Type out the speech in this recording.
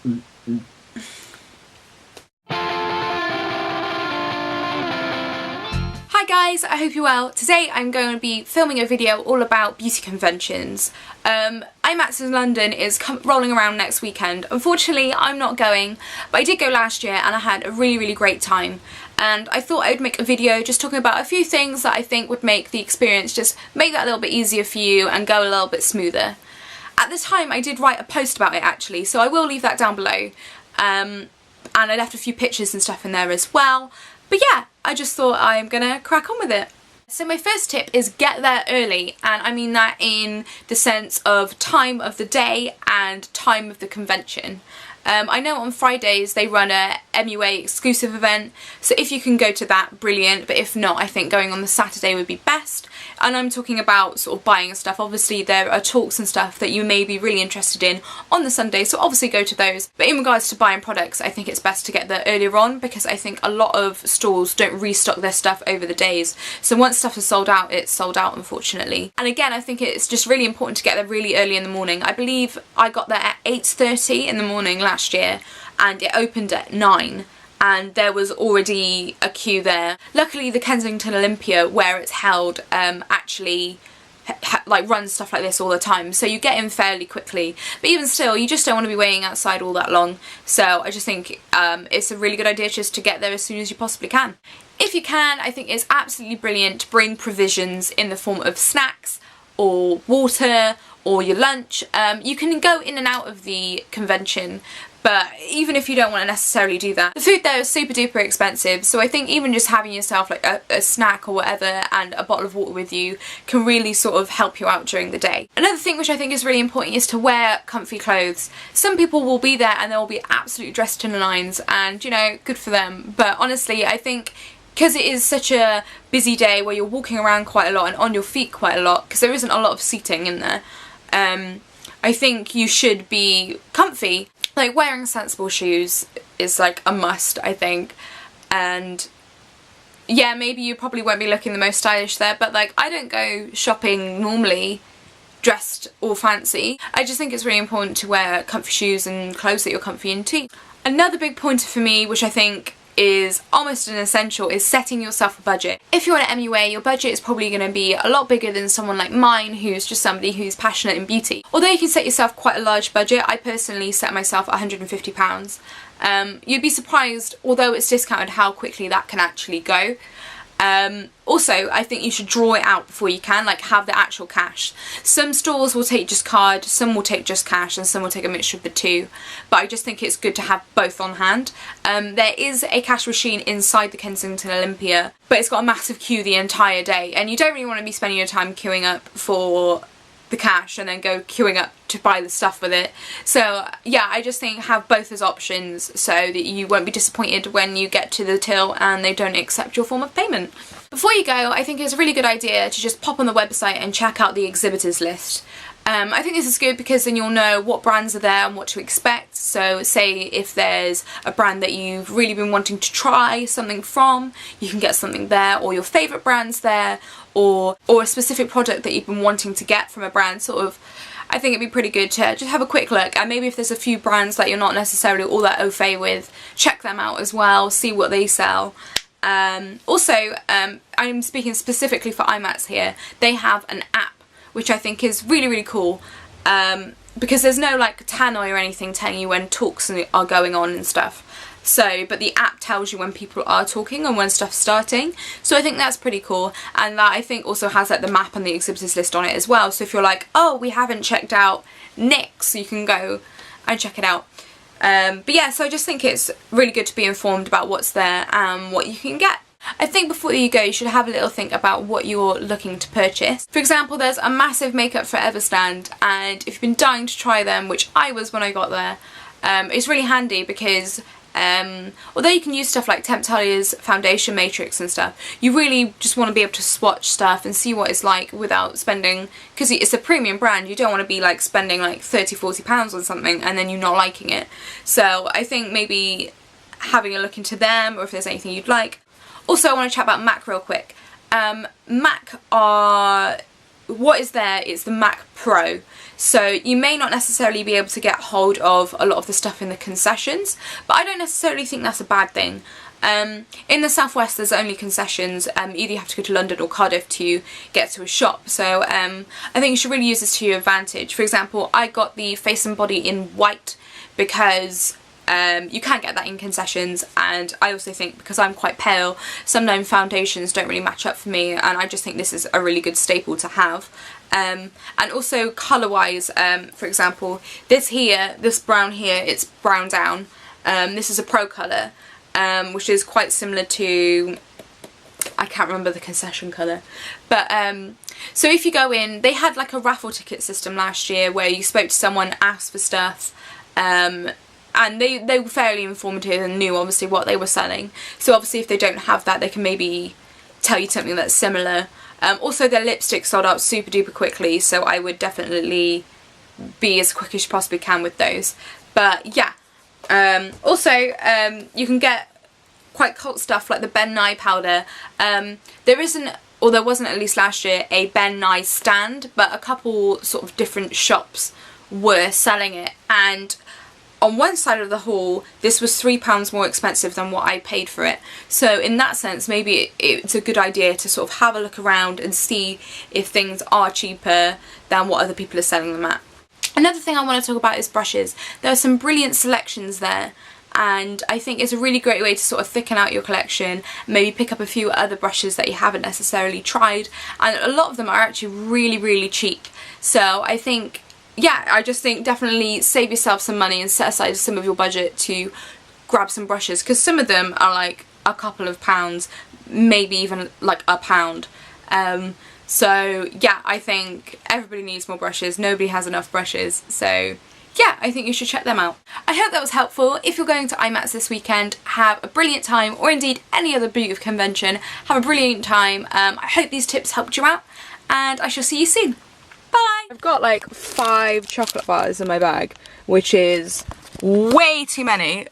Hi guys, I hope you're well. Today I'm going to be filming a video all about beauty conventions. IMATS in London is rolling around next weekend. Unfortunately I'm not going, but I did go last year and I had a really great time. And I thought I would make a video just talking about a few things that I think would make the experience just make that a little bit easier for you and go a little bit smoother. At the time I did write a post about it actually, so I will leave that down below. And I left a few pictures and stuff in there as well. But yeah, I just thought I'm gonna crack on with it. So my first tip is get there early, and I mean that in the sense of time of the day and time of the convention. I know on Fridays they run a MUA exclusive event, so if you can go to that, brilliant, but if not, I think going on the Saturday would be best. And I'm talking about sort of buying stuff. Obviously there are talks and stuff that you may be really interested in on the Sunday, so obviously go to those. But in regards to buying products, I think it's best to get there earlier on, because I think a lot of stores don't restock their stuff over the days. So once stuff is sold out, it's sold out, unfortunately. And again, I think it's just really important to get there really early in the morning. I believe I got there at 8:30 in the morning last year, and it opened at 9. And there was already a queue there. Luckily the Kensington Olympia, where it's held, actually like runs stuff like this all the time, so you get in fairly quickly. But even still, you just don't want to be waiting outside all that long, so I just think it's a really good idea just to get there as soon as you possibly can. If you can, I think it's absolutely brilliant to bring provisions in the form of snacks or water or your lunch. You can go in and out of the convention, but even if you don't want to necessarily do that, the food there is super duper expensive, so I think even just having yourself like a snack or whatever and a bottle of water with you can really sort of help you out during the day. Another thing which I think is really important is to wear comfy clothes. Some people will be there and they'll be absolutely dressed to the nines, and you know, good for them, but honestly I think because it is such a busy day where you're walking around quite a lot and on your feet quite a lot, because there isn't a lot of seating in there, I think you should be comfy. Like wearing sensible shoes is like a must, I think, and yeah, maybe you probably won't be looking the most stylish there, but like I don't go shopping normally dressed or fancy. I just think it's really important to wear comfy shoes and clothes that you're comfy in too. Another big pointer for me, which I think is almost an essential, is setting yourself a budget. If you're an MUA, your budget is probably going to be a lot bigger than someone like mine, who's just somebody who's passionate in beauty. Although you can set yourself quite a large budget, I personally set myself £150. You'd be surprised, although it's discounted, how quickly that can actually go. Also, I think you should draw it out before you can, like have the actual cash. Some stores will take just card, some will take just cash, and some will take a mixture of the two, but I just think it's good to have both on hand. There is a cash machine inside the Kensington Olympia, but it's got a massive queue the entire day, and you don't really want to be spending your time queuing up for the cash and then go queuing up to buy the stuff with it. So yeah, I just think have both as options so that you won't be disappointed when you get to the till and they don't accept your form of payment. Before you go, I think it's a really good idea to just pop on the website and check out the exhibitors list. I think this is good because then you'll know what brands are there and what to expect. So say if there's a brand that you've really been wanting to try something from, you can get something there, or your favourite brands there, or a specific product that you've been wanting to get from a brand, sort of. I think it'd be pretty good to just have a quick look, and maybe if there's a few brands that you're not necessarily all that au fait with, check them out as well, see what they sell. Also, I'm speaking specifically for IMATS here, they have an app which I think is really cool, because there's no like tannoy or anything telling you when talks are going on and stuff. So, but the app tells you when people are talking and when stuff's starting, so I think that's pretty cool. And that I think also has like the map and the exhibitors list on it as well, so if you're like, oh, we haven't checked out Nick's, you can go and check it out. But yeah, so I just think it's really good to be informed about what's there and what you can get. I think before you go, you should have a little think about what you're looking to purchase. For example, there's a massive Makeup Forever stand, and if you've been dying to try them, which I was when I got there, it's really handy because although you can use stuff like Temptalia's foundation matrix and stuff, you really just want to be able to swatch stuff and see what it's like without spending, because it's a premium brand, you don't want to be like spending like £30–40 on something and then you not liking it. So I think maybe having a look into them, or if there's anything you'd like. Also, I want to chat about MAC real quick. MAC are, what is there, it's the MAC Pro. so you may not necessarily be able to get hold of a lot of the stuff in the concessions, but I don't necessarily think that's a bad thing. In the southwest there's only concessions, either you have to go to London or Cardiff to get to a shop, so I think you should really use this to your advantage. For example, I got the Face and Body in white because you can't get that in concessions, and I also think because I'm quite pale, sometimes foundations don't really match up for me, and I just think this is a really good staple to have. And also colour wise, for example, this brown here, it's brown down. This is a pro colour, which is quite similar to, I can't remember the concession colour, but so if you go in, they had like a raffle ticket system last year where you spoke to someone, asked for stuff, and they were fairly informative and knew obviously what they were selling, so obviously if they don't have that they can maybe tell you something that's similar. Also their lipstick sold out super duper quickly, so I would definitely be as quick as you possibly can with those. But yeah, also you can get quite cult stuff like the Ben Nye powder. There isn't, or there wasn't at least last year, a Ben Nye stand, but a couple sort of different shops were selling it, and on one side of the hall this was £3 more expensive than what I paid for it, so in that sense maybe it's a good idea to sort of have a look around and see if things are cheaper than what other people are selling them at. Another thing I want to talk about is brushes. There are some brilliant selections there, and I think it's a really great way to sort of thicken out your collection, maybe pick up a few other brushes that you haven't necessarily tried, and a lot of them are actually really cheap. So I think, yeah, I just think definitely save yourself some money and set aside some of your budget to grab some brushes, because some of them are like a couple of pounds, maybe even like £1. So yeah, I think everybody needs more brushes, nobody has enough brushes, so yeah, I think you should check them out. I hope that was helpful. If you're going to IMATS this weekend, have a brilliant time, or indeed any other beauty convention, have a brilliant time. I hope these tips helped you out, and I shall see you soon. Bye! I've got like 5 chocolate bars in my bag, which is way too many.